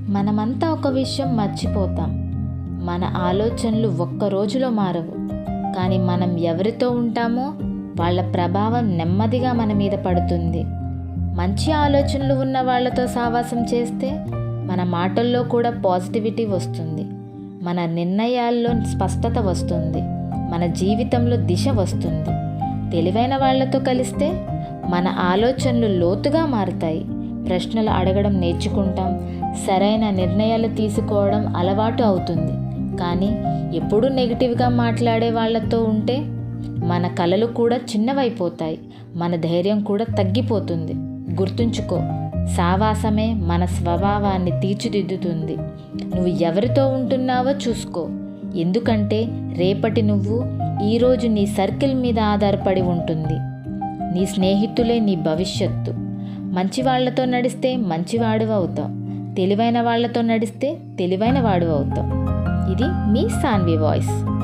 మనమంతా ఒక విషయం మర్చిపోతాం. మన ఆలోచనలు ఒక్క రోజులో మారవు. కానీ మనం ఎవరితో ఉంటామో వాళ్ళ ప్రభావం నెమ్మదిగా మన మీద పడుతుంది. మంచి ఆలోచనలు ఉన్న వాళ్ళతో సావాసం చేస్తే మన మాటల్లో కూడా పాజిటివిటీ వస్తుంది. మన నిర్ణయాల్లో స్పష్టత వస్తుంది. మన జీవితంలో దిశ వస్తుంది. తెలివైన వాళ్ళతో కలిస్తే మన ఆలోచనలు లోతుగా మారుతాయి. ప్రశ్నలు అడగడం నేర్చుకుంటాం. సరైన నిర్ణయాలు తీసుకోవడం అలవాటు అవుతుంది. కానీ ఎప్పుడూ నెగిటివ్గా మాట్లాడే వాళ్ళతో ఉంటే మన కలలు కూడా చిన్నవైపోతాయి. మన ధైర్యం కూడా తగ్గిపోతుంది. గుర్తుంచుకో, సావాసమే మన స్వభావాన్ని తీర్చిదిద్దుతుంది. నువ్వు ఎవరితో ఉంటున్నావో చూసుకో. ఎందుకంటే రేపటి నువ్వు ఈరోజు నీ సర్కిల్ మీద ఆధారపడి ఉంటుంది. నీ స్నేహితులే నీ భవిష్యత్తు. మంచి వాళ్ళతో నడిస్తే మంచివాడు అవుతావు. తెలివైన వాళ్ళతో నడిస్తే తెలివైన వాడు అవుతావు. ఇది మీ సాన్వి వాయిస్.